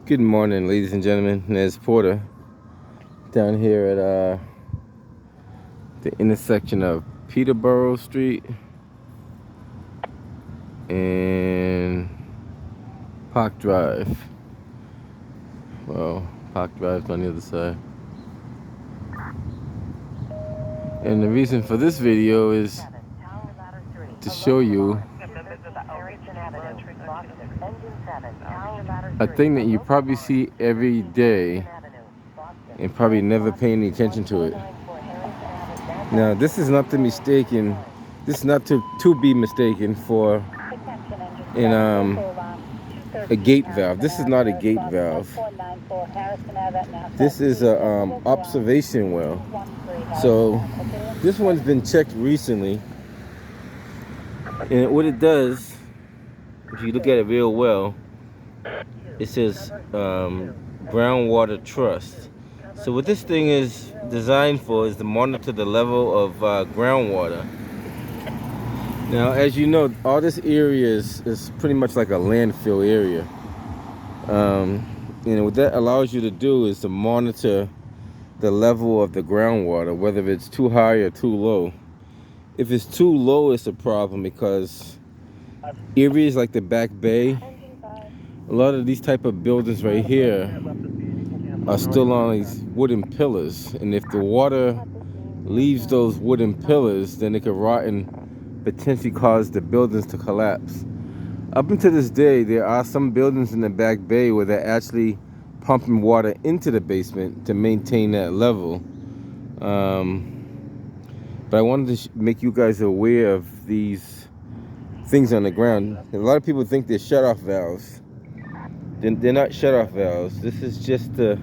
Good morning, ladies and gentlemen. Nez Porter down here at the intersection of Peterborough Street and Park Drive. Well, Park Drive's on the other side. And the reason for this video is to show you a thing that you probably see every day and probably never pay any attention to it. Now, this is not to mistaken. This is not to be mistaken for a gate valve. This is not a gate valve. This is a observation well. So this one's been checked recently, and what it does, if you look at it real well, it says groundwater trust. So what this thing is designed for is to monitor the level of groundwater. Now, as you know, all this area is pretty much like a landfill area. What that allows you to do is to monitor the level of the groundwater, whether it's too high or too low. If it's too low, it's a problem because areas like the Back Bay, a lot of these type of buildings right here are still on these wooden pillars, and if the water leaves those wooden pillars, then it could rot and potentially cause the buildings to collapse. Up until this day, there are some buildings in the Back Bay where they're actually pumping water into the basement to maintain that level. But I wanted to make you guys aware of these things on the ground. A lot of people think they're shut-off valves. They're not shut-off valves. This is just to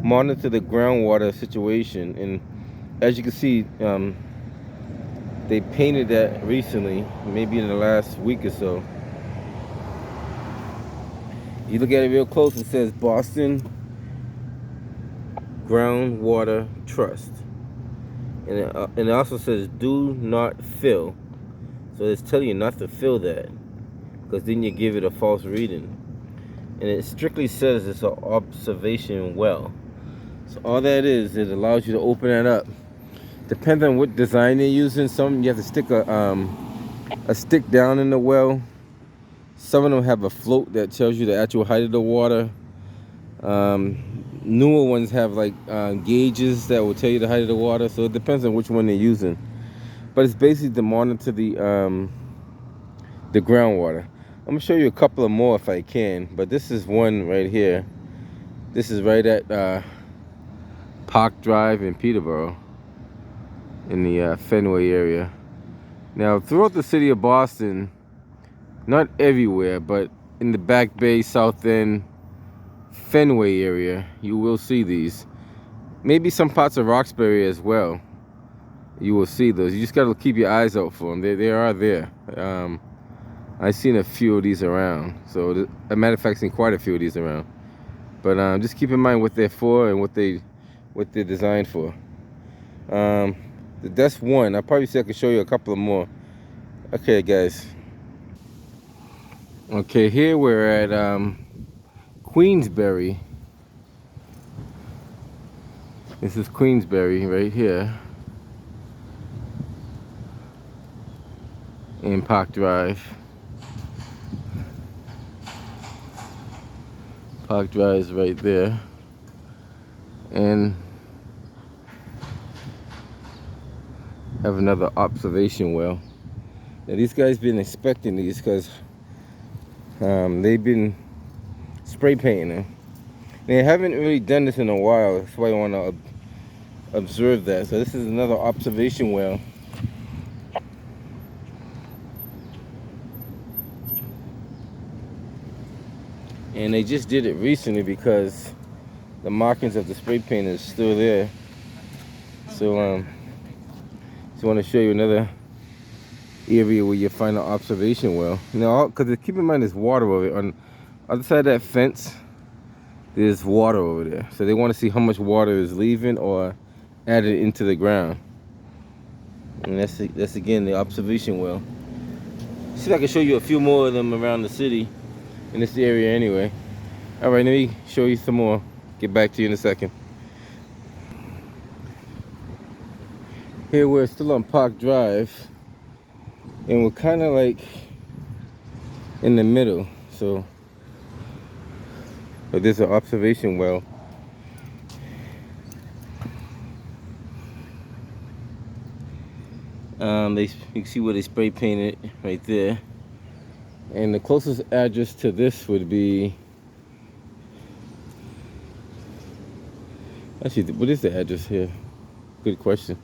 monitor the groundwater situation. And as you can see, they painted that recently, maybe in the last week or so. You look at it real close, it says Boston Groundwater Trust. And it also says do not fill. So it's telling you not to fill that, because then you give it a false reading. And it strictly says it's an observation well. So all that is, it allows you to open it up. Depending on what design they're using, some you have to stick a stick down in the well. Some of them have a float that tells you the actual height of the water. Newer ones have like gauges that will tell you the height of the water. So it depends on which one they're using. But it's basically to monitor the groundwater. I'm gonna show you a couple of more if I can. But this is one right here. This is right at Park Drive in Peterborough, in the Fenway area. Now, throughout the city of Boston, not everywhere, but in the Back Bay, South End, Fenway area, you will see these. Maybe some parts of Roxbury as well. You will see those. You just got to keep your eyes out for them. They are there. I've seen a few of these around. So, as a matter of fact, I've seen quite a few of these around. But just keep in mind what they're for and what they're designed for. That's one. I probably say I could show you a couple of more. Okay, guys. Okay, here we're at Queensbury. This is Queensbury right here in Park Drive. Park Drive is right there. And have another observation well. Now these guys been inspecting these because they've been spray painting them. They haven't really done this in a while. That's why I want to observe that. So this is another observation well. And they just did it recently because the markings of the spray paint is still there. So just want to show you another area where you find an observation well. Now, because keep in mind there's water over there. On the other side of that fence, there's water over there. So they want to see how much water is leaving or added into the ground. And that's again the observation well. See if I can show you a few more of them around the city, in this area anyway. All right, let me show you some more. Get back to you in a second. Here we're still on Park Drive, and we're kind of like in the middle. So, but there's an observation well. You can see where they spray painted right there. And the closest address to this would be, actually, what is the address here? Good question.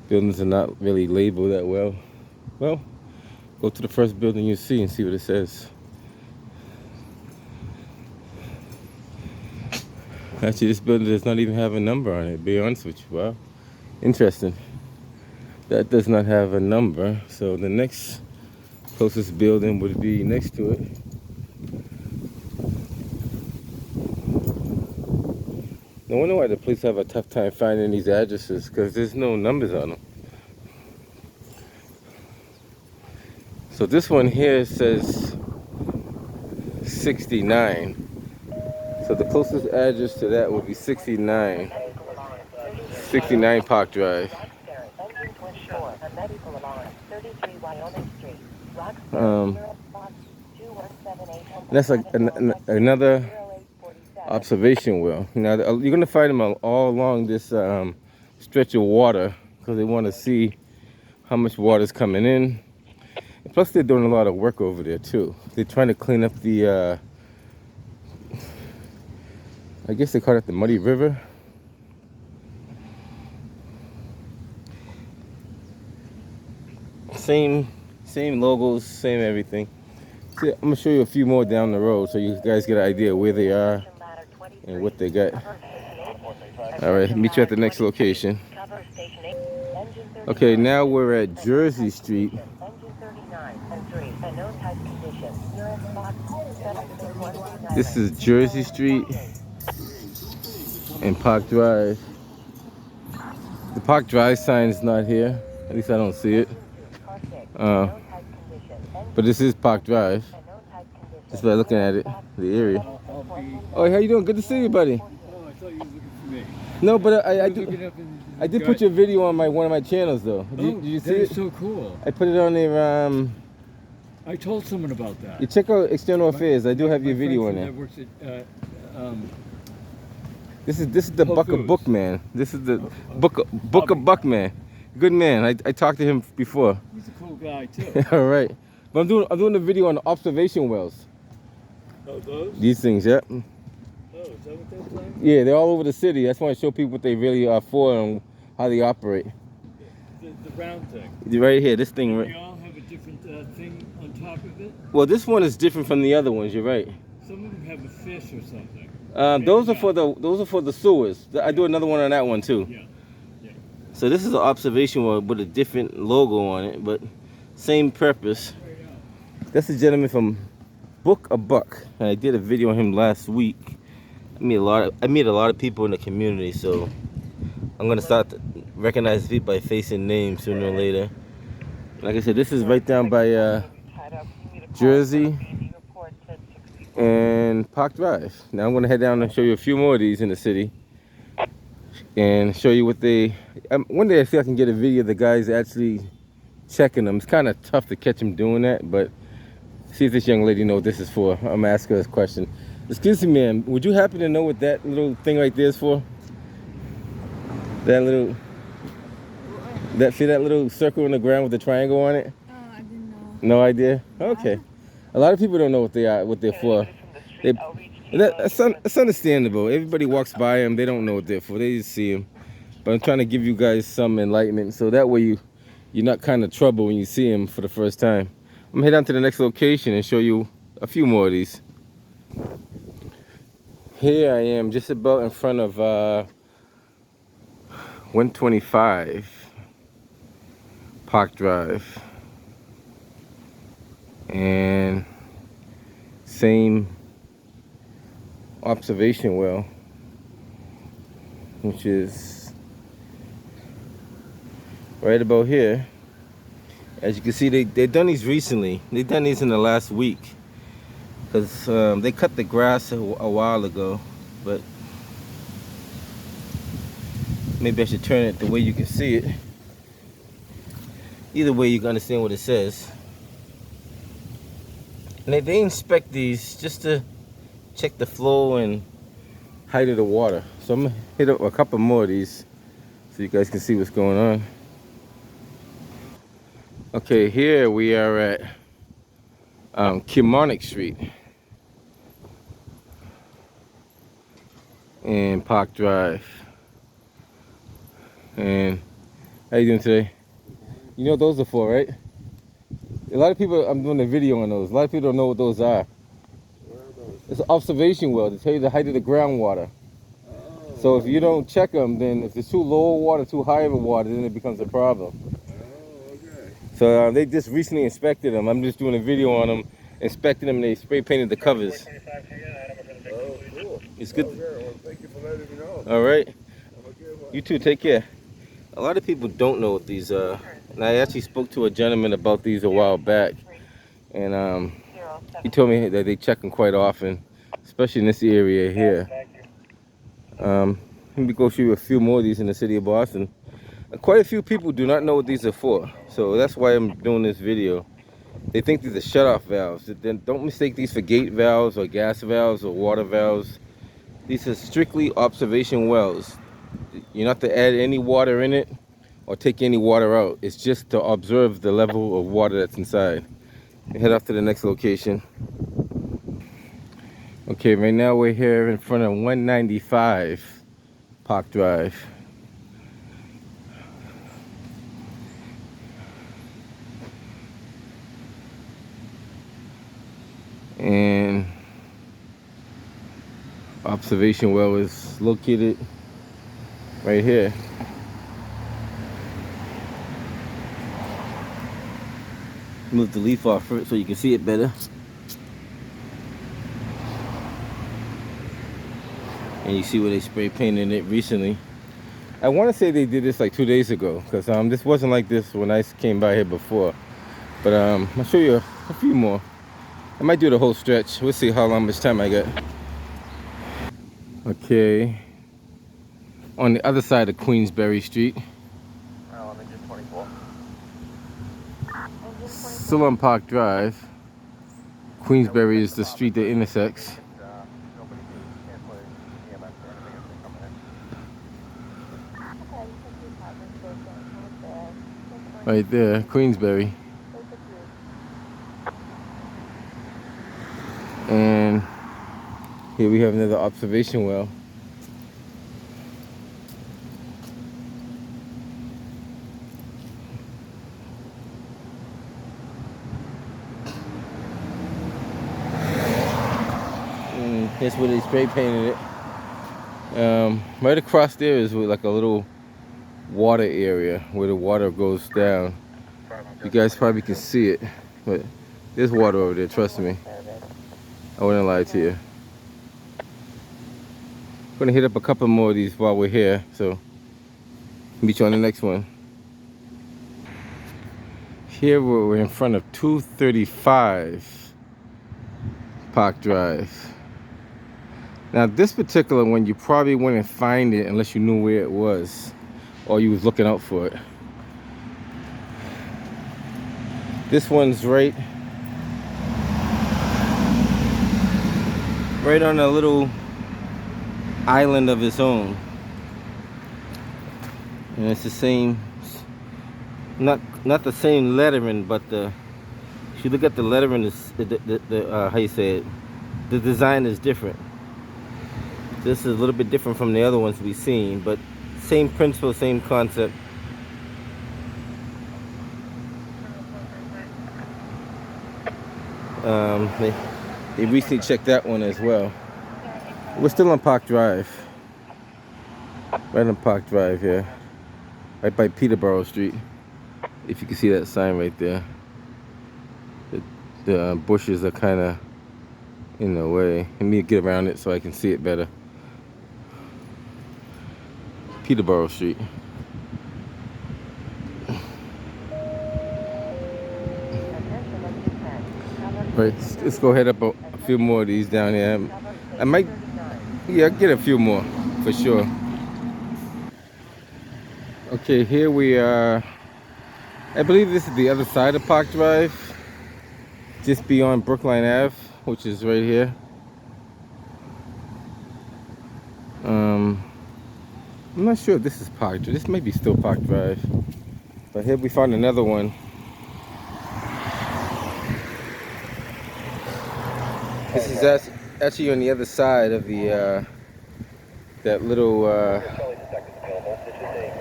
Buildings are not really labeled that well. Well, go to the first building you see and see what it says. Actually, this building does not even have a number on it, to be honest with you. Wow, interesting. That does not have a number, so the next closest building would be next to it. No wonder why the police have a tough time finding these addresses, because there's no numbers on them. So this one here says 69. So the closest address to that would be 69. 69 Park Drive. That's like another observation well. Now you're gonna find them all along this stretch of water, because they want to see how much water is coming in. And plus, they're doing a lot of work over there too. They're trying to clean up the, I guess they call it the Muddy River. Same logos, same everything. See, I'm gonna show you a few more down the road so you guys get an idea where they are and what they got. All right, meet you at the next location. Okay, now we're at Jersey Street. This is Jersey Street and Park Drive. The Park Drive sign is not here. At least I don't see it. But this is Park Drive. Just by looking at it, the area. Oh, how you doing? Good to see you, buddy. Oh, I thought you were looking for me. No, but I did put your video on one of my channels though. Did you see it? That's so cool. I put it on there. I told someone about that. You check out External Affairs. I do have your video on there. That works at, This is the Buck of Bookman. This is the Book of Buckman. Good man. I talked to him before. He's a cool guy too. All right. But I'm doing a video on the observation wells. Oh, those? These things, yeah. Oh, is that what that's like? Yeah, they're all over the city. I just want to show people what they really are for and how they operate. The round thing. Right here, this thing. They all have a different thing on top of it? Well, this one is different from the other ones. You're right. Some of them have a fish or something. Those are for the sewers. I do another one on that one too. Yeah. Yeah. So this is an observation well with a different logo on it, but same purpose. That's a gentleman from Book a Buck. I did a video on him last week. I meet a lot of people in the community, so I'm gonna start to recognize people by face and name sooner or later. Like I said, this is right down by Jersey and Park Drive. Now I'm gonna head down and show you a few more of these in the city and show you what they. One day I see I can get a video of the guys actually checking them. It's kind of tough to catch them doing that, but see if this young lady knows what this is for. I'm gonna ask her this question. Excuse me, ma'am, would you happen to know what that little thing right there is for? That little, see that little circle in the ground with the triangle on it? I didn't know. No idea? Okay. A lot of people don't know what they're for. It's understandable. Everybody walks by them, they don't know what they're for. They just see them. But I'm trying to give you guys some enlightenment, so that way you're not kind of trouble when you see them for the first time. I'm gonna head down to the next location and show you a few more of these. Here I am, just about in front of 125 Park Drive. And same observation well, which is right about here. As you can see, they've done these recently. They've done these in the last week. because they cut the grass a while ago, but maybe I should turn it the way you can see it. Either way, you can understand what it says. And they inspect these just to check the flow and height of the water. So I'm gonna hit up a couple more of these so you guys can see what's going on. Okay, here we are at Kilmarnock Street and Park Drive. And how you doing today? You know what those are for, right? A lot of people, I'm doing a video on those. A lot of people don't know what those are. It's an observation well to tell you the height of the groundwater. So if you don't check them, then if it's too low water, too high of a water, then it becomes a problem. Okay. So they just recently inspected them. I'm just doing a video on them, inspecting them, and they spray painted the covers. Oh, cool. It's good. Okay, well, thank you for letting me know. All right. Have a good one. You too, take care. A lot of people don't know what these are. And I actually spoke to a gentleman about these a while back. And he told me that they check them quite often, especially in this area here. Let me go show you a few more of these in the city of Boston. Quite a few people do not know what these are for. So that's why I'm doing this video. They think these are shut-off valves. Then don't mistake these for gate valves or gas valves or water valves. These are strictly observation wells. You're not to add any water in it or take any water out. It's just to observe the level of water that's inside. Head off to the next location. Okay, right now we're here in front of 195 Park Drive. And observation well is located right here. Move the leaf off first so you can see it better. And you see where they spray painted it recently. I want to say they did this like 2 days ago, because this wasn't like this when I came by here before. But I'll show you a few more. I might do the whole stretch. We'll see how much time I got. Okay. On the other side of Queensberry Street. Still on Park Drive. Queensberry is the street that intersects. Right there, Queensberry. And here we have another observation well. And here's where they spray painted it. Right across there is like a little water area where the water goes down. You guys probably can see it, but there's water over there, trust me. I wouldn't lie to you. I'm gonna hit up a couple more of these while we're here, so meet you on the next one. Here we're in front of 235 Park Drive. Now this particular one, you probably wouldn't find it unless you knew where it was or you was looking out for it. This one's right on a little island of its own. And it's the same, not the same lettering, but if you look at the lettering, how you say it, the design is different. This is a little bit different from the other ones we've seen, but same principle, same concept. They recently checked that one as well. We're still on Park Drive. Right on Park Drive here. Right by Peterborough Street. If you can see that sign right there. The bushes are kind of in the way. Let me get around it so I can see it better. Peterborough Street. Right, let's go head up a few more of these down here. I might, yeah, I'll get a few more for sure. Okay, here we are. I believe this is the other side of Park Drive, just beyond Brookline Ave, which is right here. I'm not sure if this is Park Drive. This might be still Park Drive. But here we found another one. This is actually on the other side of the that little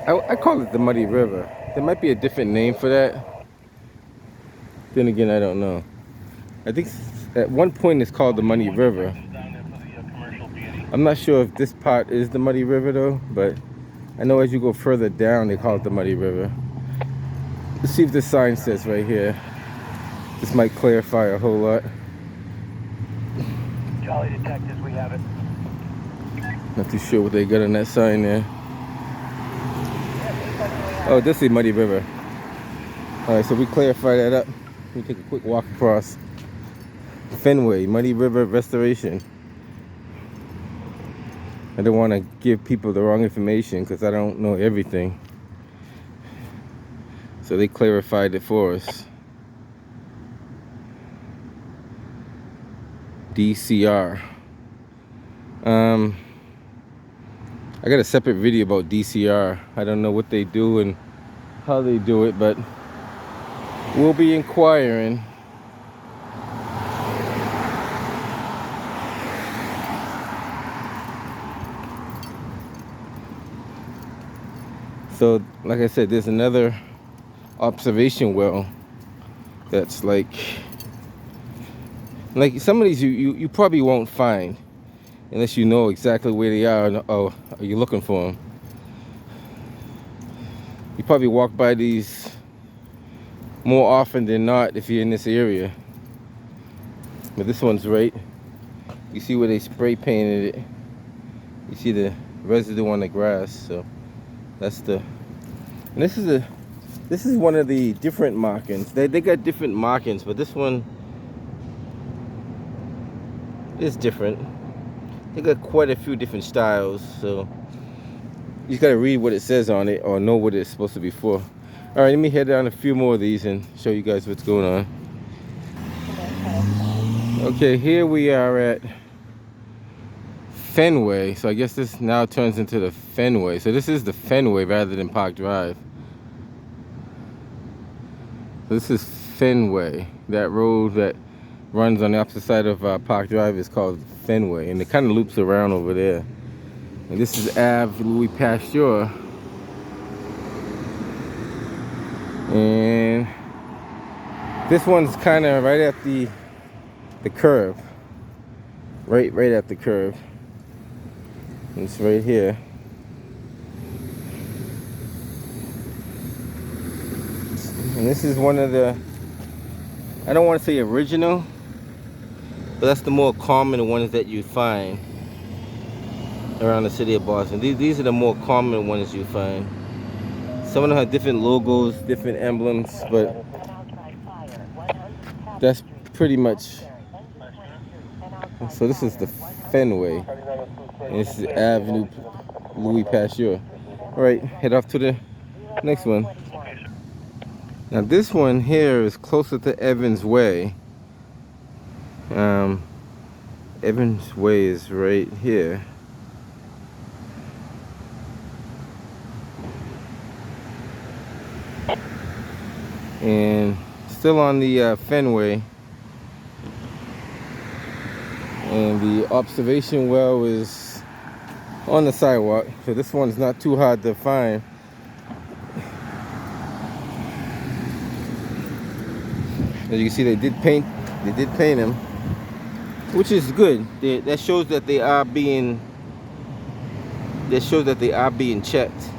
I call it the Muddy River. There might be a different name for that. Then again, I don't know. I think at one point it's called the Muddy River. I'm not sure if this part is the Muddy River though, but I know as you go further down they call it the Muddy River. Let's see if this sign says right here. This might clarify a whole lot. Charlie detectives, we have it. Not too sure what they got on that sign there. Oh, this is Muddy River. Alright, so we clarify that up. We take a quick walk across. Fenway, Muddy River Restoration. I don't want to give people the wrong information because I don't know everything. So they clarified it for us. DCR. I got a separate video about DCR. I don't know what they do and how they do it, but we'll be inquiring. So, like I said, there's another observation well that's like some of these you probably won't find unless you know exactly where they are or you're looking for them. You probably walk by these more often than not if you're in this area. But this one's right. You see where they spray painted it. You see the residue on the grass. So that's the. And this is one of the different markings. They got different markings, but this one is different. They got quite a few different styles, so you just gotta read what it says on it or know what it's supposed to be for. All right, let me head down a few more of these and show you guys what's going on. Okay, here we are at Fenway. So I guess this now turns into the Fenway. So this is the Fenway rather than Park Drive. So this is Fenway. That road that runs on the opposite side of Park Drive is called Fenway, and it kind of loops around over there. And this is Ave Louis Pasteur, and this one's kind of right at the curve, right at the curve. It's right here. And this is one of the, I don't want to say original, but that's the more common ones that you find around the city of Boston. These are the more common ones you find. Some of them have different logos, different emblems, but that's pretty much. So this is the Fenway, and this is Avenue Louis Pasteur. All right, head off to the next one. Now this one here is closer to Evans Way. Evans Way is right here. And still on the Fenway. And the observation well is on the sidewalk, so this one's not too hard to find. As you can see, they did paint him, which is good. That shows that they are being checked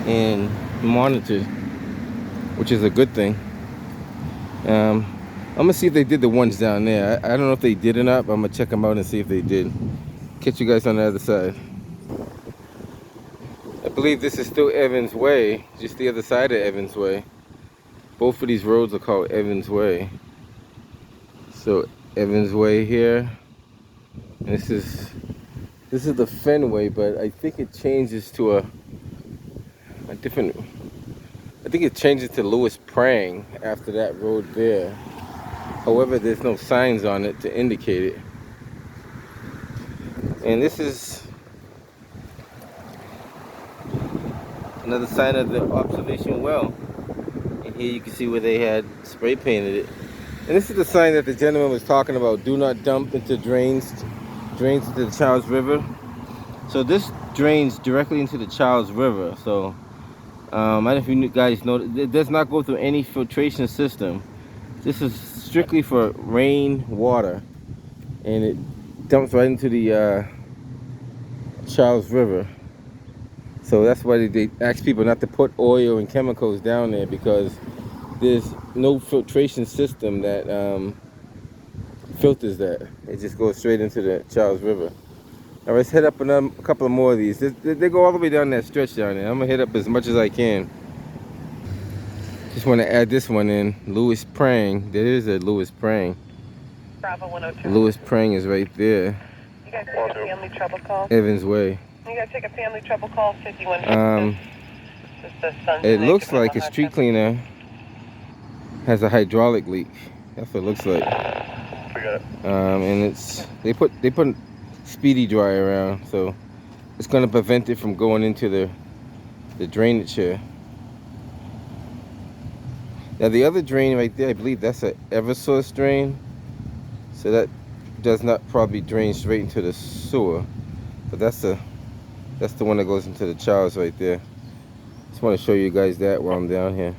and monitored, which is a good thing. I'm gonna see if they did the ones down there. I don't know if they did or not, but I'm gonna check them out and see if they did. Catch you guys on the other side. I believe this is still Evans Way, just the other side of Evans Way. Both of these roads are called Evans Way. So Evans Way here. And this is the Fenway, but I think it changes to a different. I think it changes to Lewis Prang after that road there. However, there's no signs on it to indicate it. And this is another sign of the observation well. And here you can see where they had spray painted it. And this is the sign that the gentleman was talking about. Do not dump into drains into the Charles River. So this drains directly into the Charles River. So I don't know if you guys know, it does not go through any filtration system. This is strictly for rain water, and it dumps right into the Charles River. So that's why they ask people not to put oil and chemicals down there, because there's no filtration system that filters that. It just goes straight into the Charles River. All right, let's hit up a couple of more of these. They go all the way down that stretch down there. I'm gonna hit up as much as I can. Just want to add this one in. Lewis Prang. There is a Lewis Prang. Bravo 102. Lewis Prang is right there. You guys take a family trouble call? Evans Way. You guys take a family trouble call? 51. It looks like a street cleaner has a hydraulic leak. That's what it looks like. And it's they put speedy dry around, so it's gonna prevent it from going into the drainage here. Now the other drain right there, I believe that's an Eversource drain, so that does not probably drain straight into the sewer, but that's the one that goes into the Charles right there. Just want to show you guys that while I'm down here.